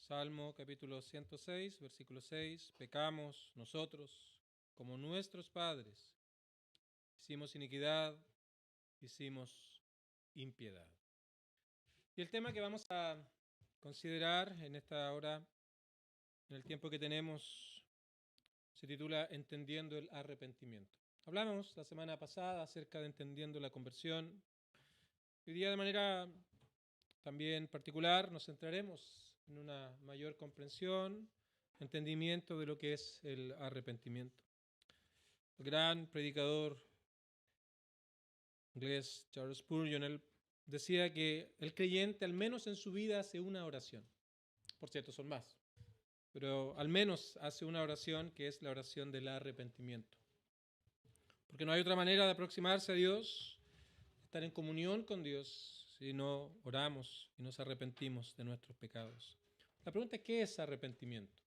Salmo capítulo 106, versículo 6. Pecamos nosotros como nuestros padres. Hicimos iniquidad, hicimos impiedad. Y el tema que vamos a considerar en esta hora, en el tiempo que tenemos, se titula Entendiendo el arrepentimiento. Hablamos la semana pasada acerca de entendiendo la conversión. Hoy día de manera también particular nos centraremos en una mayor comprensión, entendimiento de lo que es el arrepentimiento. El gran predicador inglés Charles Spurgeon, él decía que el creyente al menos en su vida hace una oración. Por cierto, son más, pero al menos hace una oración que es la oración del arrepentimiento. Porque no hay otra manera de aproximarse a Dios, estar en comunión con Dios, si no oramos y nos arrepentimos de nuestros pecados. La pregunta es, ¿qué es arrepentimiento?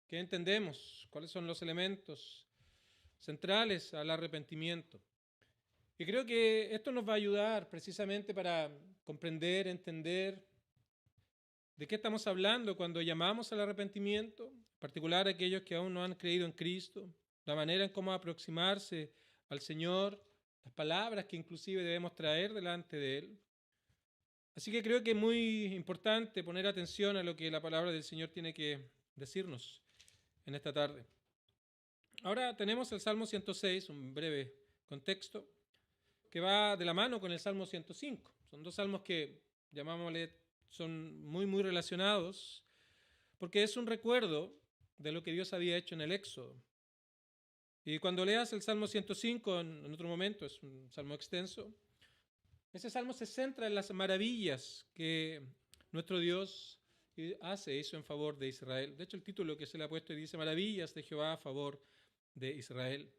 ¿Qué entendemos? ¿Cuáles son los elementos centrales al arrepentimiento? Y creo que esto nos va a ayudar precisamente para comprender, entender de qué estamos hablando cuando llamamos al arrepentimiento, en particular aquellos que aún no han creído en Cristo, la manera en cómo aproximarse al Señor, las palabras que inclusive debemos traer delante de Él. Así que creo que es muy importante poner atención a lo que la palabra del Señor tiene que decirnos en esta tarde. Ahora tenemos el Salmo 106, un breve contexto, que va de la mano con el Salmo 105. Son dos salmos que, llamámosle, son muy relacionados, porque es un recuerdo de lo que Dios había hecho en el Éxodo. Y cuando leas el Salmo 105 en otro momento, es un salmo extenso, ese salmo se centra en las maravillas que nuestro Dios hizo en favor de Israel. De hecho, el título que se le ha puesto dice Maravillas de Jehová a favor de Israel.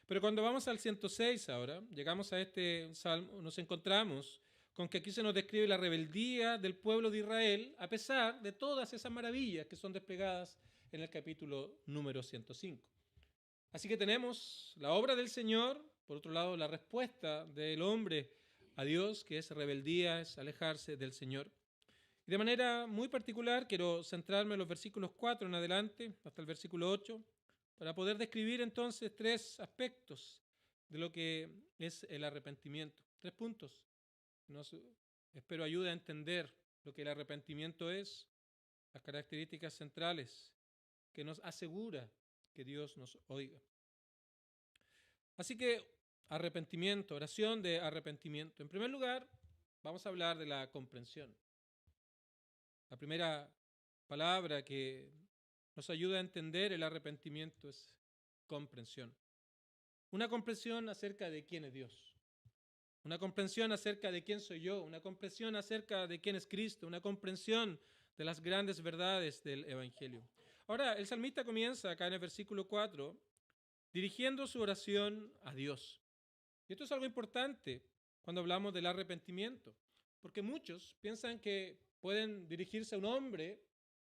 Pero cuando vamos al 106 ahora, llegamos a este salmo, nos encontramos con que aquí se nos describe la rebeldía del pueblo de Israel, a pesar de todas esas maravillas que son desplegadas en el capítulo número 105. Así que tenemos la obra del Señor, por otro lado la respuesta del hombre a Dios, que es rebeldía, es alejarse del Señor. Y de manera muy particular quiero centrarme en los versículos 4 en adelante, hasta el versículo 8, para poder describir entonces tres aspectos de lo que es el arrepentimiento. 3 puntos. Nos, espero ayude a entender lo que el arrepentimiento es, las características centrales que nos asegura que Dios nos oiga. Así que arrepentimiento, oración de arrepentimiento. En primer lugar, vamos a hablar de la comprensión. La primera palabra que nos ayuda a entender el arrepentimiento es comprensión. Una comprensión acerca de quién es Dios. Una comprensión acerca de quién soy yo. Una comprensión acerca de quién es Cristo. Una comprensión de las grandes verdades del Evangelio. Ahora, el salmista comienza acá en el versículo 4 dirigiendo su oración a Dios. Y esto es algo importante cuando hablamos del arrepentimiento, porque muchos piensan que pueden dirigirse a un hombre,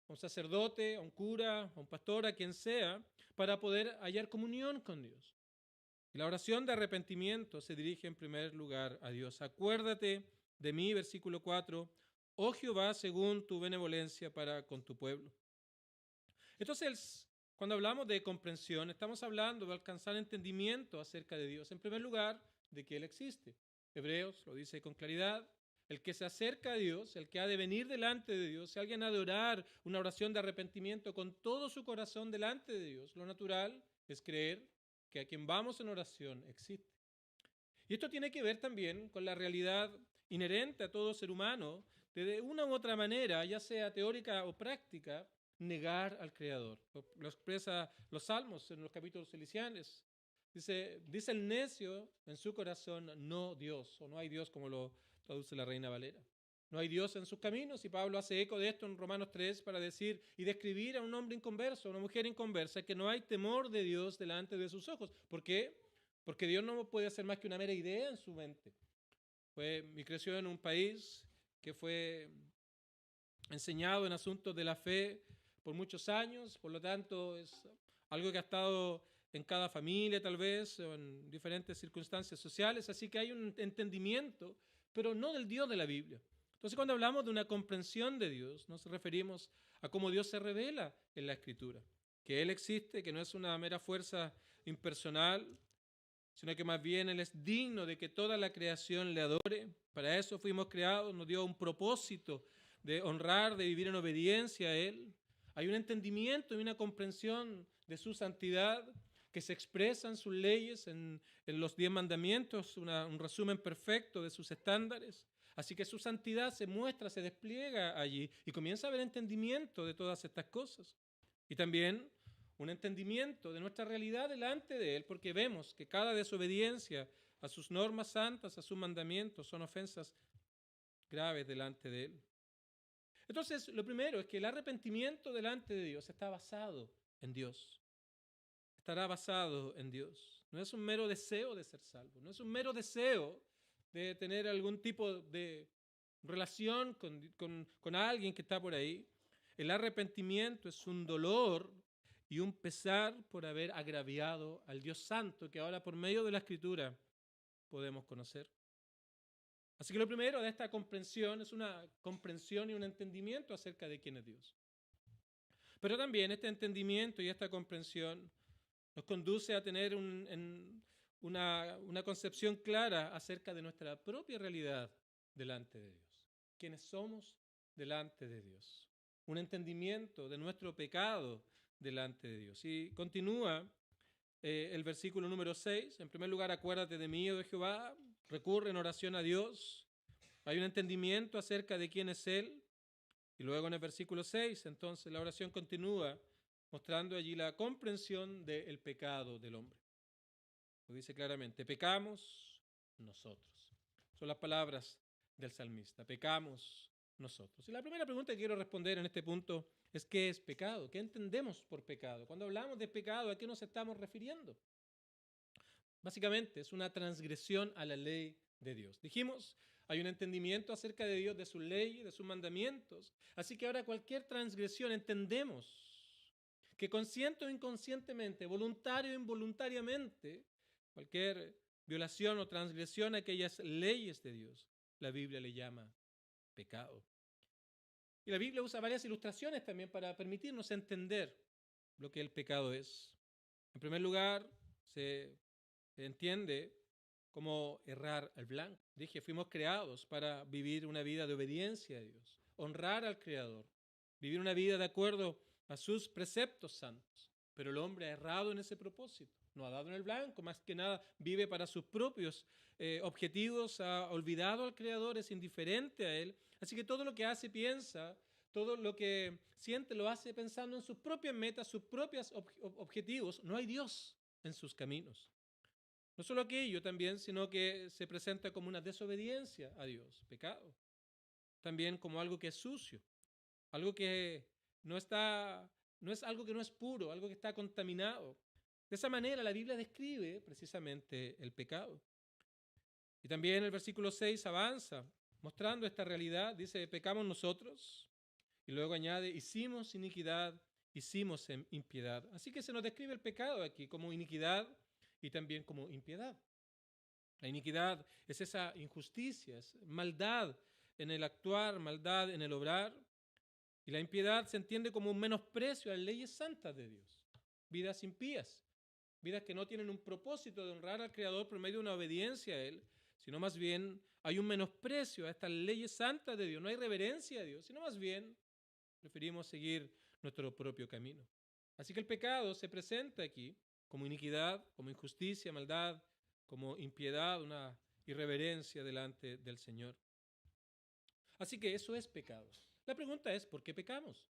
a un sacerdote, a un cura, a un pastor, a quien sea, para poder hallar comunión con Dios. Y la oración de arrepentimiento se dirige en primer lugar a Dios. Acuérdate de mí, versículo 4, oh Jehová, según tu benevolencia para con tu pueblo. Entonces, cuando hablamos de comprensión, estamos hablando de alcanzar entendimiento acerca de Dios. En primer lugar, de que Él existe. Hebreos lo dice con claridad. El que se acerca a Dios, el que ha de venir delante de Dios, si alguien ha de orar una oración de arrepentimiento con todo su corazón delante de Dios, lo natural es creer que a quien vamos en oración existe. Y esto tiene que ver también con la realidad inherente a todo ser humano, de una u otra manera, ya sea teórica o práctica, negar al Creador. Lo expresa los Salmos en los capítulos celestiales. Dice el necio en su corazón, no Dios, o no hay Dios como lo traduce la Reina Valera. No hay Dios en sus caminos, y Pablo hace eco de esto en Romanos 3 para decir y describir a un hombre inconverso, a una mujer inconversa, que no hay temor de Dios delante de sus ojos. ¿Por qué? Porque Dios no puede ser más que una mera idea en su mente. Y creció en un país que fue enseñado en asuntos de la fe por muchos años, por lo tanto es algo que ha estado en cada familia tal vez, o en diferentes circunstancias sociales, así que hay un entendimiento, pero no del Dios de la Biblia. Entonces, cuando hablamos de una comprensión de Dios, nos referimos a cómo Dios se revela en la Escritura, que Él existe, que no es una mera fuerza impersonal, sino que más bien Él es digno de que toda la creación le adore. Para eso fuimos creados, nos dio un propósito de honrar, de vivir en obediencia a Él. Hay un entendimiento y una comprensión de su santidad que se expresa en sus leyes, en los 10 mandamientos, un resumen perfecto de sus estándares. Así que su santidad se muestra, se despliega allí y comienza a haber entendimiento de todas estas cosas. Y también un entendimiento de nuestra realidad delante de Él, porque vemos que cada desobediencia a sus normas santas, a sus mandamientos, son ofensas graves delante de Él. Entonces, lo primero es que el arrepentimiento delante de Dios está basado en Dios. Estará basado en Dios. No es un mero deseo de ser salvo, no es un mero deseo de tener algún tipo de relación con alguien que está por ahí. El arrepentimiento es un dolor y un pesar por haber agraviado al Dios Santo que ahora por medio de la Escritura podemos conocer. Así que lo primero de esta comprensión es una comprensión y un entendimiento acerca de quién es Dios. Pero también este entendimiento y esta comprensión nos conduce a tener una concepción clara acerca de nuestra propia realidad delante de Dios. Quiénes somos delante de Dios. Un entendimiento de nuestro pecado delante de Dios. Y continúa el versículo número 6. En primer lugar, acuérdate de mí, oh de Jehová. Recurre en oración a Dios. Hay un entendimiento acerca de quién es Él. Y luego en el versículo 6, entonces la oración continúa mostrando allí la comprensión del pecado del hombre. Lo dice claramente, pecamos nosotros. Son las palabras del salmista, pecamos nosotros. Y la primera pregunta que quiero responder en este punto es ¿qué es pecado? ¿Qué entendemos por pecado? Cuando hablamos de pecado, ¿a qué nos estamos refiriendo? Básicamente es una transgresión a la ley de Dios. Dijimos, hay un entendimiento acerca de Dios, de sus leyes, de sus mandamientos. Así que ahora cualquier transgresión entendemos que consciente o inconscientemente, voluntario o involuntariamente, cualquier violación o transgresión a aquellas leyes de Dios, la Biblia le llama pecado. Y la Biblia usa varias ilustraciones también para permitirnos entender lo que el pecado es. En primer lugar, se entiende como errar al blanco. Dije, fuimos creados para vivir una vida de obediencia a Dios, honrar al Creador, vivir una vida de acuerdo a sus preceptos santos. Pero el hombre ha errado en ese propósito, no ha dado en el blanco, más que nada vive para sus propios objetivos, ha olvidado al Creador, es indiferente a Él. Así que todo lo que hace, piensa, todo lo que siente, lo hace pensando en sus propias metas, sus propios objetivos. No hay Dios en sus caminos. No solo aquello también, sino que se presenta como una desobediencia a Dios, pecado. También como algo que es sucio, algo que no es algo que no es puro, algo que está contaminado. De esa manera la Biblia describe precisamente el pecado. Y también el versículo 6 avanza mostrando esta realidad, dice, pecamos nosotros, y luego añade, hicimos iniquidad, hicimos impiedad. Así que se nos describe el pecado aquí como iniquidad y también como impiedad. La iniquidad es esa injusticia, es maldad en el actuar, maldad en el obrar. Y la impiedad se entiende como un menosprecio a las leyes santas de Dios. Vidas impías, vidas que no tienen un propósito de honrar al Creador por medio de una obediencia a Él, sino más bien hay un menosprecio a estas leyes santas de Dios. No hay reverencia a Dios, sino más bien preferimos seguir nuestro propio camino. Así que el pecado se presenta aquí como iniquidad, como injusticia, maldad, como impiedad, una irreverencia delante del Señor. Así que eso es pecado. La pregunta es, ¿por qué pecamos?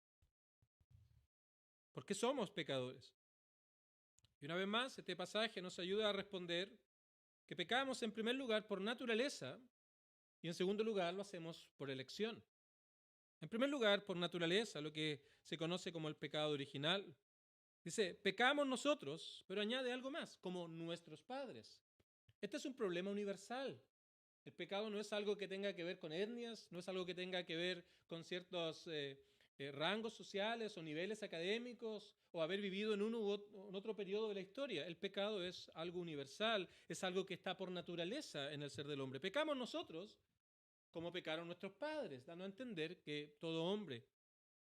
¿Por qué somos pecadores? Y una vez más, este pasaje nos ayuda a responder que pecamos en primer lugar por naturaleza y en segundo lugar lo hacemos por elección. En primer lugar, por naturaleza, lo que se conoce como el pecado original. Dice, pecamos nosotros, pero añade algo más, como nuestros padres. Este es un problema universal. El pecado no es algo que tenga que ver con etnias, no es algo que tenga que ver con ciertos rangos sociales o niveles académicos o haber vivido en uno u otro periodo de la historia. El pecado es algo universal, es algo que está por naturaleza en el ser del hombre. Pecamos nosotros como pecaron nuestros padres, dando a entender que todo hombre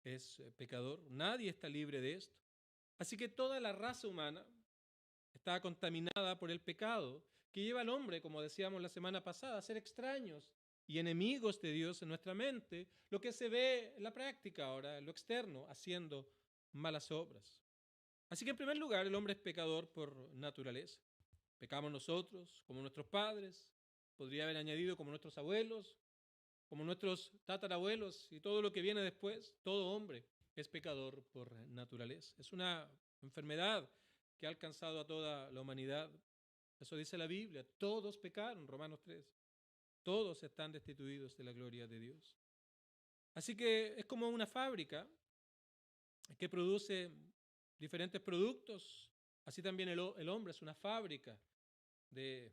es pecador. Nadie está libre de esto. Así que toda la raza humana está contaminada por el pecado que lleva al hombre, como decíamos la semana pasada, a ser extraños y enemigos de Dios en nuestra mente, lo que se ve en la práctica ahora, en lo externo, haciendo malas obras. Así que en primer lugar, el hombre es pecador por naturaleza. Pecamos nosotros, como nuestros padres, podría haber añadido como nuestros abuelos, como nuestros tatarabuelos y todo lo que viene después. Todo hombre es pecador por naturaleza. Es una enfermedad que ha alcanzado a toda la humanidad. Eso dice la Biblia. Todos pecaron, Romanos 3. Todos están destituidos de la gloria de Dios. Así que es como una fábrica que produce diferentes productos. Así también el hombre es una fábrica de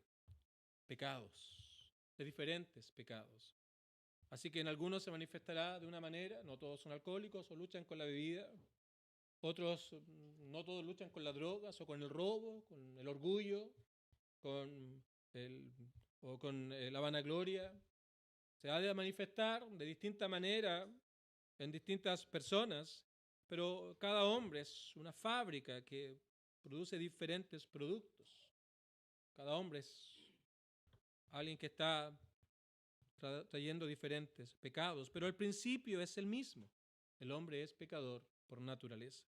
pecados, de diferentes pecados. Así que en algunos se manifestará de una manera, no todos son alcohólicos o luchan con la bebida, otros no todos luchan con las drogas o con el robo, con el orgullo, con la vanagloria. Se ha de manifestar de distinta manera en distintas personas, pero cada hombre es una fábrica que produce diferentes productos. Cada hombre es alguien que está trayendo diferentes pecados, pero el principio es el mismo. El hombre es pecador por naturaleza.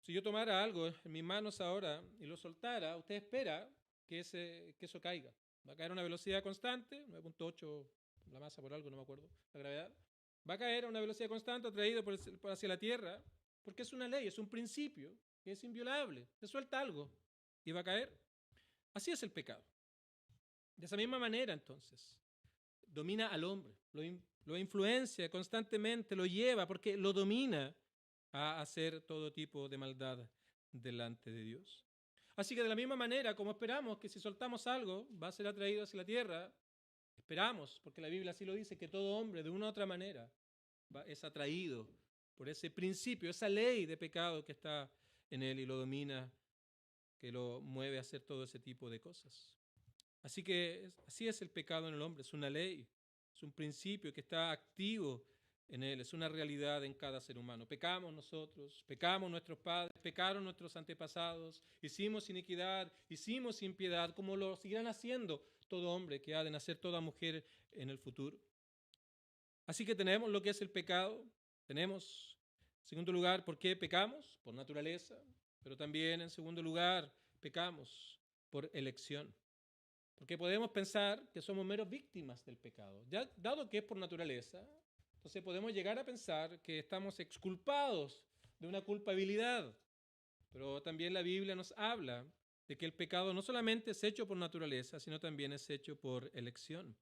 Si yo tomara algo en mis manos ahora y lo soltara, usted espera que eso caiga. Va a caer a una velocidad constante, 9.8 la masa por algo, no me acuerdo, la gravedad. Va a caer a una velocidad constante atraído hacia la Tierra, porque es una ley, es un principio que es inviolable. Se suelta algo y va a caer. Así es el pecado. De esa misma manera, entonces, domina al hombre, lo influencia constantemente, lo lleva porque lo domina a hacer todo tipo de maldad delante de Dios. Así que de la misma manera, como esperamos que si soltamos algo va a ser atraído hacia la tierra, esperamos, porque la Biblia así lo dice, que todo hombre de una u otra manera es atraído por ese principio, esa ley de pecado que está en él y lo domina, que lo mueve a hacer todo ese tipo de cosas. Así que así es el pecado en el hombre, es una ley, es un principio que está activo en él, es una realidad en cada ser humano. Pecamos nosotros, pecamos nuestros padres, pecaron nuestros antepasados, hicimos iniquidad, hicimos impiedad, como lo seguirán haciendo todo hombre que ha de nacer, toda mujer en el futuro. Así que tenemos lo que es el pecado, tenemos, en segundo lugar, ¿por qué pecamos? Por naturaleza, pero también en segundo lugar, pecamos por elección. Porque podemos pensar que somos meros víctimas del pecado. Ya, dado que es por naturaleza, entonces podemos llegar a pensar que estamos exculpados de una culpabilidad. Pero también la Biblia nos habla de que el pecado no solamente es hecho por naturaleza, sino también es hecho por elección.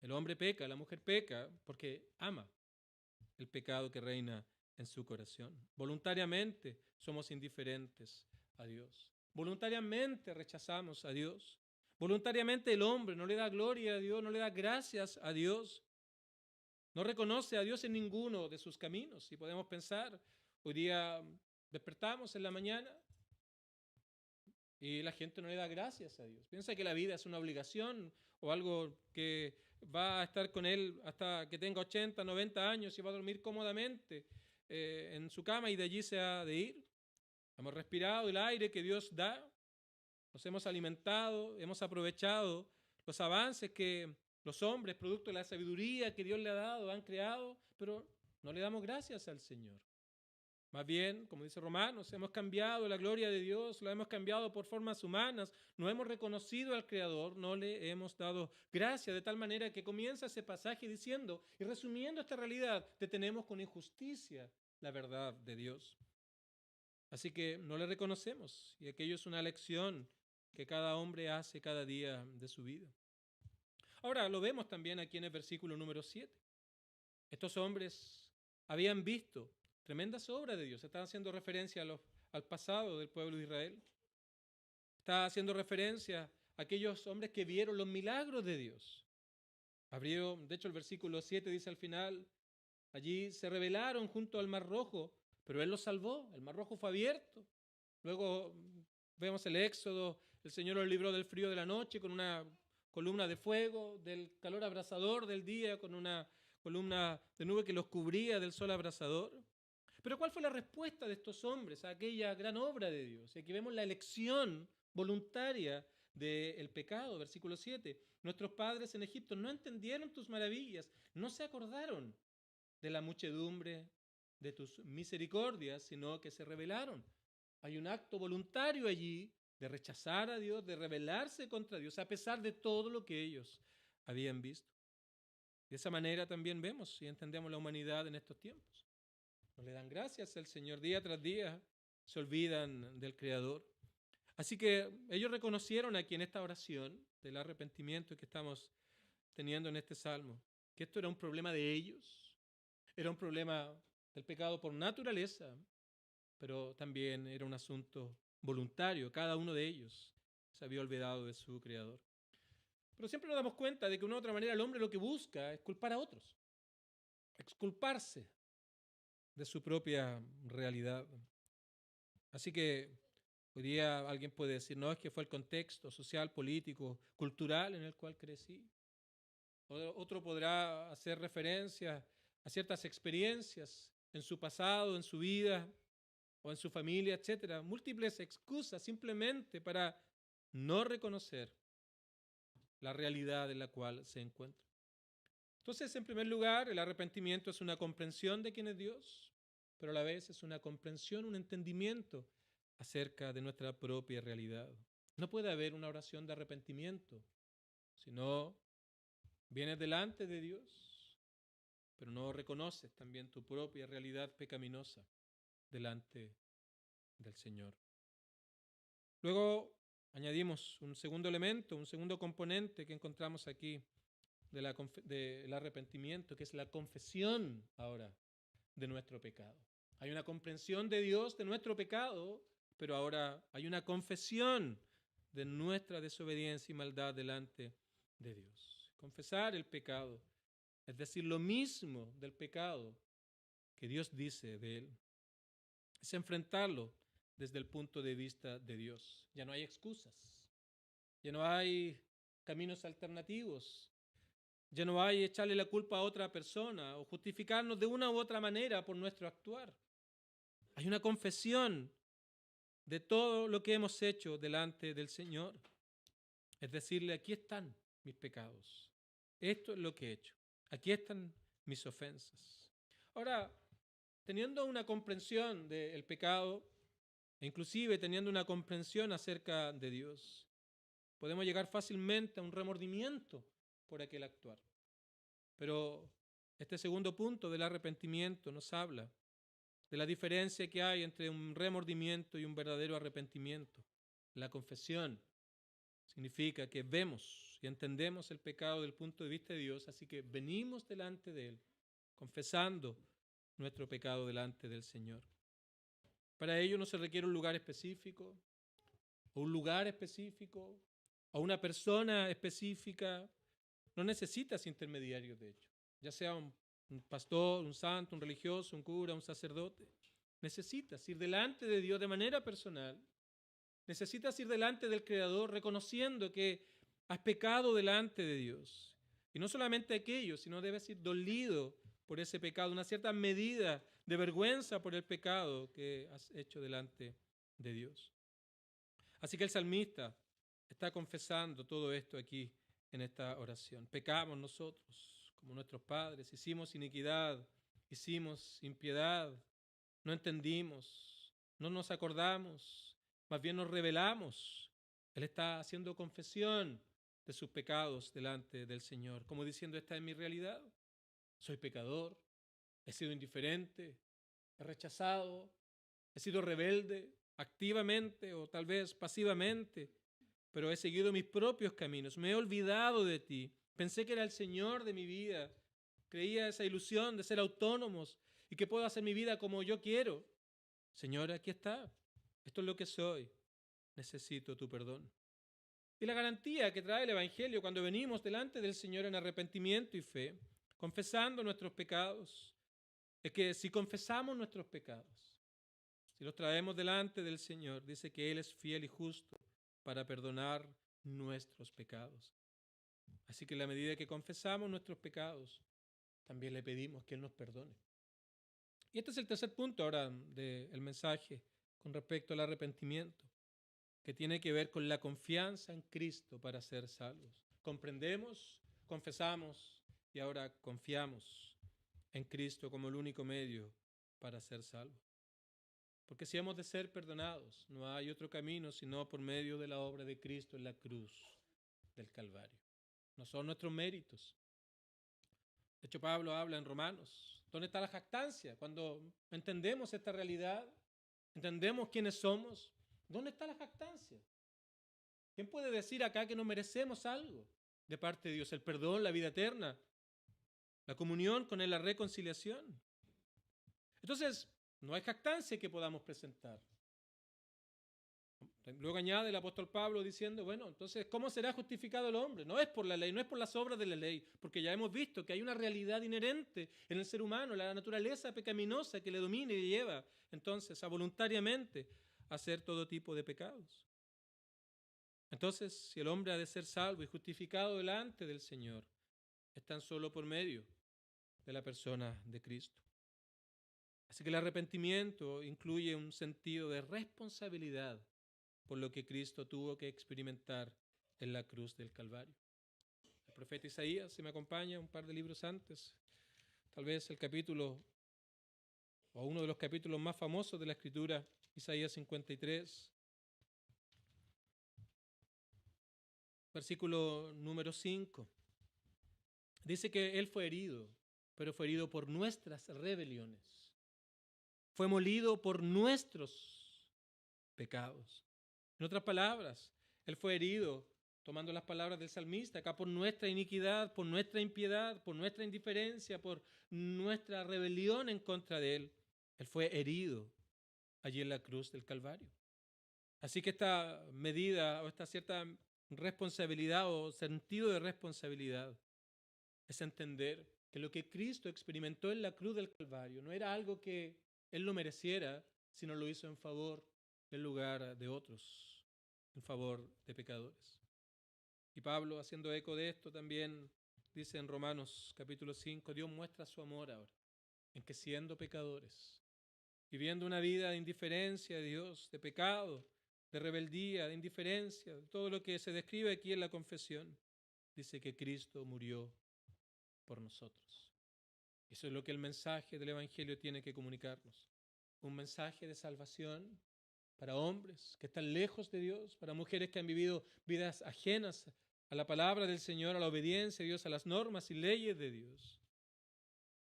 El hombre peca, la mujer peca porque ama el pecado que reina en su corazón. Voluntariamente somos indiferentes a Dios. Voluntariamente rechazamos a Dios. Voluntariamente el hombre no le da gloria a Dios, no le da gracias a Dios. No reconoce a Dios en ninguno de sus caminos. Y podemos pensar, hoy día despertamos en la mañana y la gente no le da gracias a Dios. Piensa que la vida es una obligación o algo que va a estar con él hasta que tenga 80, 90 años y va a dormir cómodamente en su cama y de allí se ha de ir. Hemos respirado el aire que Dios da, nos hemos alimentado, hemos aprovechado los avances que los hombres, producto de la sabiduría que Dios le ha dado, han creado, pero no le damos gracias al Señor. Más bien, como dice Romanos, hemos cambiado la gloria de Dios, lo hemos cambiado por formas humanas, no hemos reconocido al Creador, no le hemos dado gracia, de tal manera que comienza ese pasaje diciendo, y resumiendo esta realidad, detenemos con injusticia la verdad de Dios. Así que no le reconocemos, y aquello es una lección que cada hombre hace cada día de su vida. Ahora, lo vemos también aquí en el versículo número 7. Estos hombres habían visto tremendas obras de Dios. Está haciendo referencia al pasado del pueblo de Israel. Está haciendo referencia a aquellos hombres que vieron los milagros de Dios. De hecho, el versículo 7 dice al final, allí se rebelaron junto al Mar Rojo, pero Él los salvó. El Mar Rojo fue abierto. Luego vemos el Éxodo, el Señor los libró del frío de la noche con columna de fuego, del calor abrasador del día, con una columna de nube que los cubría del sol abrasador. Pero ¿cuál fue la respuesta de estos hombres a aquella gran obra de Dios? Y aquí vemos la elección voluntaria del pecado, versículo 7. Nuestros padres en Egipto no entendieron tus maravillas, no se acordaron de la muchedumbre de tus misericordias, sino que se rebelaron. Hay un acto voluntario allí de rechazar a Dios, de rebelarse contra Dios, a pesar de todo lo que ellos habían visto. De esa manera también vemos y entendemos la humanidad en estos tiempos. No le dan gracias al Señor día tras día, se olvidan del Creador. Así que ellos reconocieron aquí en esta oración del arrepentimiento que estamos teniendo en este salmo, que esto era un problema de ellos, era un problema del pecado por naturaleza, pero también era un asunto voluntario. Cada uno de ellos se había olvidado de su Creador. Pero siempre nos damos cuenta de que de una u otra manera el hombre lo que busca es culpar a otros, exculparse de su propia realidad. Así que hoy día alguien puede decir, no, es que fue el contexto social, político, cultural en el cual crecí. Otro podrá hacer referencia a ciertas experiencias en su pasado, en su vida o en su familia, etcétera. Múltiples excusas simplemente para no reconocer la realidad en la cual se encuentra. Entonces, en primer lugar, el arrepentimiento es una comprensión de quién es Dios, pero a la vez es una comprensión, un entendimiento acerca de nuestra propia realidad. No puede haber una oración de arrepentimiento, sino vienes delante de Dios, pero no reconoces también tu propia realidad pecaminosa delante del Señor. Luego añadimos un segundo elemento, un segundo componente que encontramos aquí del arrepentimiento, que es la confesión ahora de nuestro pecado. Hay una comprensión de Dios de nuestro pecado, pero ahora hay una confesión de nuestra desobediencia y maldad delante de Dios. Confesar el pecado, es decir, lo mismo del pecado que Dios dice de él, es enfrentarlo desde el punto de vista de Dios. Ya no hay excusas, ya no hay caminos alternativos, ya no hay echarle la culpa a otra persona o justificarnos de una u otra manera por nuestro actuar. Hay una confesión de todo lo que hemos hecho delante del Señor. Es decirle, aquí están mis pecados. Esto es lo que he hecho. Aquí están mis ofensas. Ahora, teniendo una comprensión del pecado, e inclusive teniendo una comprensión acerca de Dios, podemos llegar fácilmente a un remordimiento por aquel actuar. Pero este segundo punto del arrepentimiento nos habla de la diferencia que hay entre un remordimiento y un verdadero arrepentimiento. La confesión significa que vemos y entendemos el pecado del punto de vista de Dios, así que venimos delante de Él, confesando nuestro pecado delante del Señor. Para ello no se requiere un lugar específico, o un lugar específico, o una persona específica. No necesitas intermediarios, de hecho, ya sea un pastor, un santo, un religioso, un cura, un sacerdote. Necesitas ir delante de Dios de manera personal. Necesitas ir delante del Creador reconociendo que has pecado delante de Dios. Y no solamente aquello, sino debes ir dolido por ese pecado, una cierta medida de vergüenza por el pecado que has hecho delante de Dios. Así que el salmista está confesando todo esto aquí en esta oración. Pecamos nosotros, como nuestros padres, hicimos iniquidad, hicimos impiedad, no entendimos, no nos acordamos, más bien nos rebelamos. Él está haciendo confesión de sus pecados delante del Señor, como diciendo, esta es mi realidad, soy pecador, he sido indiferente, he rechazado, he sido rebelde activamente o tal vez pasivamente, pero he seguido mis propios caminos, me he olvidado de ti, pensé que era el Señor de mi vida, creía esa ilusión de ser autónomos y que puedo hacer mi vida como yo quiero. Señor, aquí está, esto es lo que soy, necesito tu perdón. Y la garantía que trae el Evangelio cuando venimos delante del Señor en arrepentimiento y fe, confesando nuestros pecados, es que si confesamos nuestros pecados, si los traemos delante del Señor, dice que Él es fiel y justo para perdonar nuestros pecados. Así que en la medida que confesamos nuestros pecados, también le pedimos que Él nos perdone. Y este es el tercer punto ahora del mensaje con respecto al arrepentimiento, que tiene que ver con la confianza en Cristo para ser salvos. Comprendemos, confesamos y ahora confiamos en Cristo como el único medio para ser salvos. Porque si hemos de ser perdonados, no hay otro camino sino por medio de la obra de Cristo en la cruz del Calvario. No son nuestros méritos. De hecho, Pablo habla en Romanos. ¿Dónde está la jactancia? Cuando entendemos esta realidad, entendemos quiénes somos, ¿dónde está la jactancia? ¿Quién puede decir acá que no merecemos algo de parte de Dios? El perdón, la vida eterna, la comunión con Él, la reconciliación. Entonces, no hay jactancia que podamos presentar. Luego añade el apóstol Pablo diciendo, bueno, entonces, ¿cómo será justificado el hombre? No es por la ley, no es por las obras de la ley, porque ya hemos visto que hay una realidad inherente en el ser humano, la naturaleza pecaminosa que le domina y le lleva, entonces, a voluntariamente hacer todo tipo de pecados. Entonces, si el hombre ha de ser salvo y justificado delante del Señor, es tan solo por medio de la persona de Cristo. Así que el arrepentimiento incluye un sentido de responsabilidad por lo que Cristo tuvo que experimentar en la cruz del Calvario. El profeta Isaías, si me acompaña un par de libros antes, tal vez el capítulo o uno de los capítulos más famosos de la Escritura, Isaías 53, versículo número 5. Dice que Él fue herido, pero fue herido por nuestras rebeliones. Fue molido por nuestros pecados. En otras palabras, Él fue herido, tomando las palabras del salmista, acá por nuestra iniquidad, por nuestra impiedad, por nuestra indiferencia, por nuestra rebelión en contra de Él. Él fue herido allí en la cruz del Calvario. Así que esta medida o esta cierta responsabilidad o sentido de responsabilidad es entender que lo que Cristo experimentó en la cruz del Calvario no era algo que Él lo mereciera, sino lo hizo en favor del lugar de otros, en favor de pecadores. Y Pablo, haciendo eco de esto, también dice en Romanos capítulo 5, Dios muestra su amor ahora, en que siendo pecadores, viviendo una vida de indiferencia a Dios, de pecado, de rebeldía, de indiferencia, de todo lo que se describe aquí en la confesión, dice que Cristo murió por nosotros. Eso es lo que el mensaje del Evangelio tiene que comunicarnos. Un mensaje de salvación para hombres que están lejos de Dios, para mujeres que han vivido vidas ajenas a la palabra del Señor, a la obediencia de Dios, a las normas y leyes de Dios.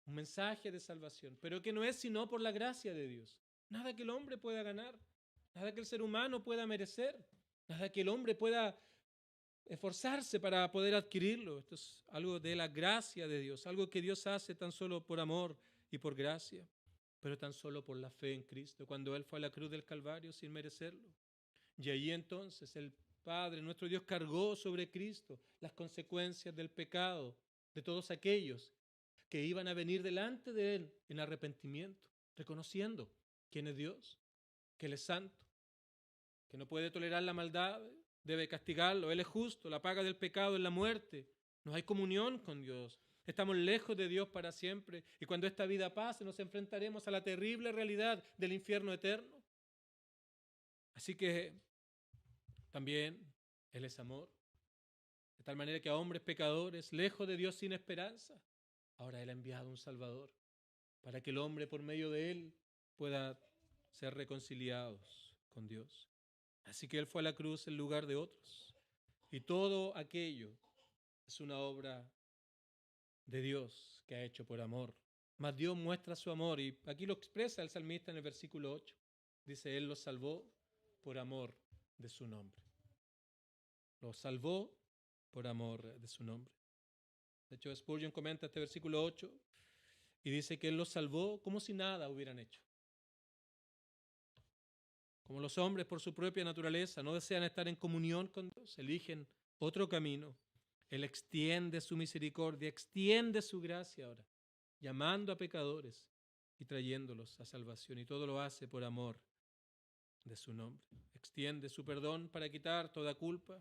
Un mensaje de salvación, pero que no es sino por la gracia de Dios. Nada que el hombre pueda ganar, nada que el ser humano pueda merecer, nada que el hombre pueda esforzarse para poder adquirirlo. Esto es algo de la gracia de Dios, algo que Dios hace tan solo por amor y por gracia, pero tan solo por la fe en Cristo, cuando Él fue a la cruz del Calvario sin merecerlo. Y ahí entonces el Padre, nuestro Dios, cargó sobre Cristo las consecuencias del pecado de todos aquellos que iban a venir delante de Él en arrepentimiento, reconociendo quién es Dios, que Él es santo, que no puede tolerar la maldad, debe castigarlo, Él es justo, la paga del pecado es la muerte, no hay comunión con Dios, estamos lejos de Dios para siempre y cuando esta vida pase nos enfrentaremos a la terrible realidad del infierno eterno. Así que también Él es amor, de tal manera que a hombres pecadores, lejos de Dios sin esperanza, ahora Él ha enviado un Salvador para que el hombre por medio de Él pueda ser reconciliados con Dios. Así que Él fue a la cruz en lugar de otros. Y todo aquello es una obra de Dios que ha hecho por amor. Mas Dios muestra su amor y aquí lo expresa el salmista en el versículo 8. Dice, Él los salvó por amor de su nombre. Los salvó por amor de su nombre. De hecho, Spurgeon comenta este versículo 8 y dice que Él los salvó como si nada hubieran hecho. Como los hombres por su propia naturaleza no desean estar en comunión con Dios, eligen otro camino. Él extiende su misericordia, extiende su gracia ahora, llamando a pecadores y trayéndolos a salvación. Y todo lo hace por amor de su nombre. Extiende su perdón para quitar toda culpa.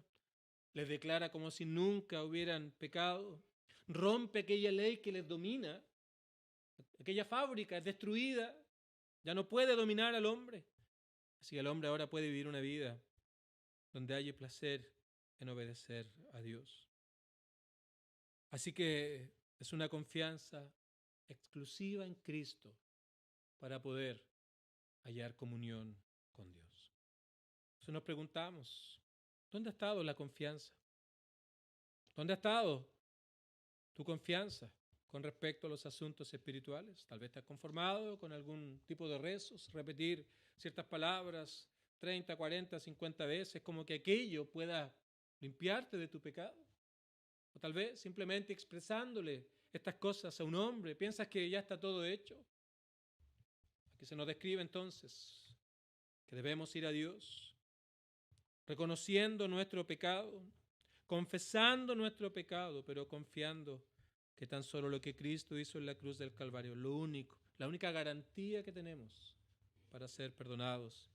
les declara como si nunca hubieran pecado, rompe aquella ley que les domina, aquella fábrica es destruida, ya no puede dominar al hombre. Así que el hombre ahora puede vivir una vida donde haya placer en obedecer a Dios. Así que es una confianza exclusiva en Cristo para poder hallar comunión con Dios. Entonces nos preguntamos, ¿dónde ha estado la confianza? ¿Dónde ha estado tu confianza con respecto a los asuntos espirituales? Tal vez te has conformado con algún tipo de rezos, repetir ciertas palabras 30, 40, 50 veces, como que aquello pueda limpiarte de tu pecado. O tal vez simplemente expresándole estas cosas a un hombre, piensas que ya está todo hecho. Aquí se nos describe entonces que debemos ir a Dios, reconociendo nuestro pecado, confesando nuestro pecado, pero confiando que tan solo lo que Cristo hizo en la cruz del Calvario, la única garantía que tenemos para ser perdonados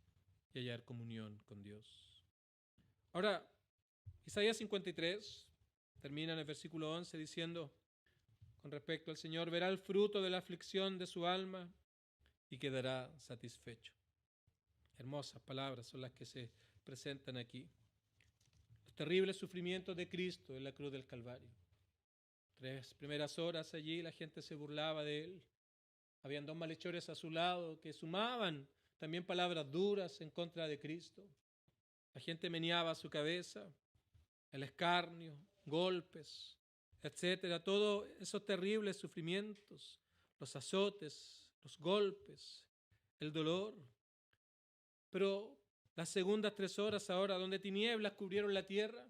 y hallar comunión con Dios. Ahora, Isaías 53 termina en el versículo 11 diciendo, con respecto al Señor, verá el fruto de la aflicción de su alma y quedará satisfecho. Hermosas palabras son las que se presentan aquí. Los terribles sufrimientos de Cristo en la cruz del Calvario. 3 primeras horas allí la gente se burlaba de él. Habían 2 malhechores a su lado que sumaban también palabras duras en contra de Cristo. La gente meneaba su cabeza, el escarnio, golpes, etcétera. Todos esos terribles sufrimientos, los azotes, los golpes, el dolor. Pero las segundas 3 horas ahora, donde tinieblas cubrieron la tierra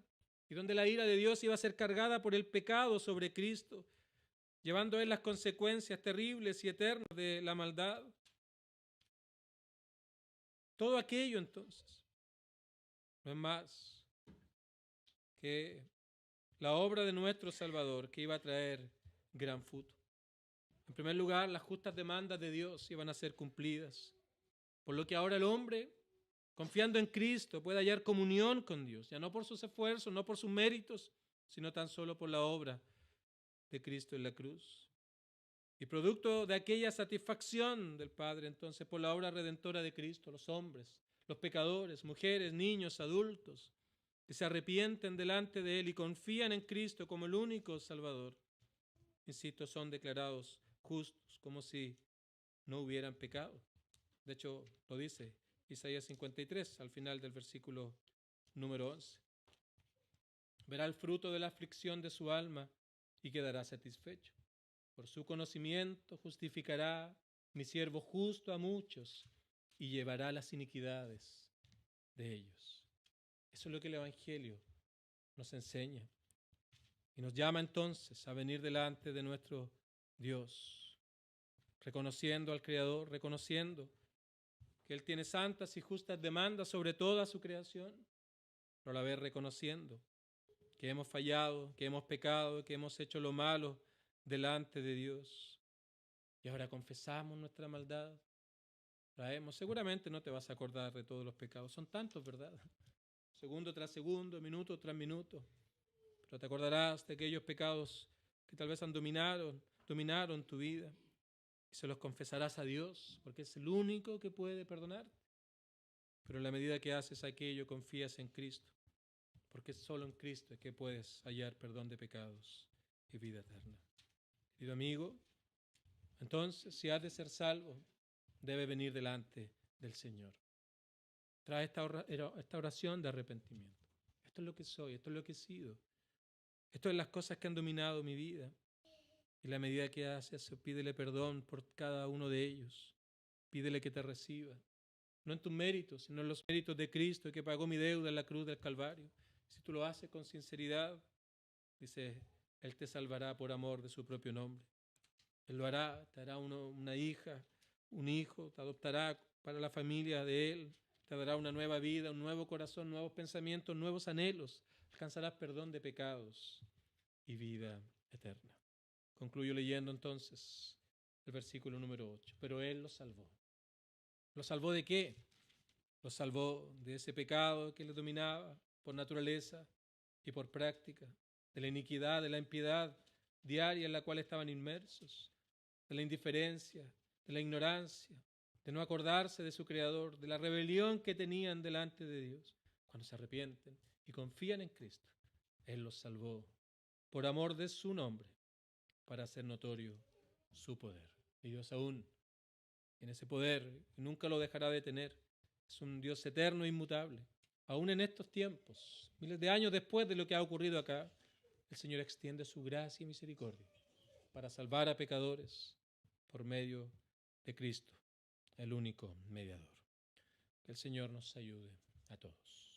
y donde la ira de Dios iba a ser cargada por el pecado sobre Cristo, llevando a él las consecuencias terribles y eternas de la maldad. Todo aquello entonces no es más que la obra de nuestro Salvador que iba a traer gran fruto. En primer lugar, las justas demandas de Dios iban a ser cumplidas, por lo que ahora el hombre, confiando en Cristo, puede hallar comunión con Dios, ya no por sus esfuerzos, no por sus méritos, sino tan solo por la obra de Cristo en la cruz. Y producto de aquella satisfacción del Padre, entonces, por la obra redentora de Cristo, los hombres, los pecadores, mujeres, niños, adultos, que se arrepienten delante de Él y confían en Cristo como el único Salvador, insisto, son declarados justos, como si no hubieran pecado. De hecho, lo dice Isaías 53, al final del versículo número 11. Verá el fruto de la aflicción de su alma y quedará satisfecho. Por su conocimiento justificará mi siervo justo a muchos y llevará las iniquidades de ellos. Eso es lo que el Evangelio nos enseña. Y nos llama entonces a venir delante de nuestro Dios, reconociendo al Creador, reconociendo que Él tiene santas y justas demandas sobre toda su creación, pero a la vez reconociendo que hemos fallado, que hemos pecado, que hemos hecho lo malo delante de Dios. Y ahora confesamos nuestra maldad, traemos, seguramente no te vas a acordar de todos los pecados, son tantos, ¿verdad? Segundo tras segundo, minuto tras minuto, pero te acordarás de aquellos pecados que tal vez dominaron tu vida, y se los confesarás a Dios, porque es el único que puede perdonarte. Pero en la medida que haces aquello, confías en Cristo, porque es solo en Cristo que puedes hallar perdón de pecados y vida eterna. Querido amigo, entonces, si has de ser salvo, debe venir delante del Señor. Trae esta oración de arrepentimiento. Esto es lo que soy, esto es lo que he sido. Esto es las cosas que han dominado mi vida. Y la medida que haces eso, pídele perdón por cada uno de ellos. Pídele que te reciba. No en tus méritos, sino en los méritos de Cristo que pagó mi deuda en la cruz del Calvario. Si tú lo haces con sinceridad, dice, Él te salvará por amor de su propio nombre. Él lo hará, te hará una hija, un hijo, te adoptará para la familia de Él, te dará una nueva vida, un nuevo corazón, nuevos pensamientos, nuevos anhelos. Alcanzarás perdón de pecados y vida eterna. Concluyo leyendo entonces el versículo número 8. Pero Él los salvó. ¿Los salvó de qué? Los salvó de ese pecado que les dominaba por naturaleza, y por práctica, de la iniquidad, de la impiedad diaria en la cual estaban inmersos, de la indiferencia, de la ignorancia, de no acordarse de su Creador, de la rebelión que tenían delante de Dios. Cuando se arrepienten y confían en Cristo, Él los salvó por amor de su nombre, para hacer notorio su poder. Y Dios aún tiene ese poder y nunca lo dejará de tener. Es un Dios eterno e inmutable. Aún en estos tiempos, miles de años después de lo que ha ocurrido acá, el Señor extiende su gracia y misericordia para salvar a pecadores por medio de Cristo, el único mediador. Que el Señor nos ayude a todos.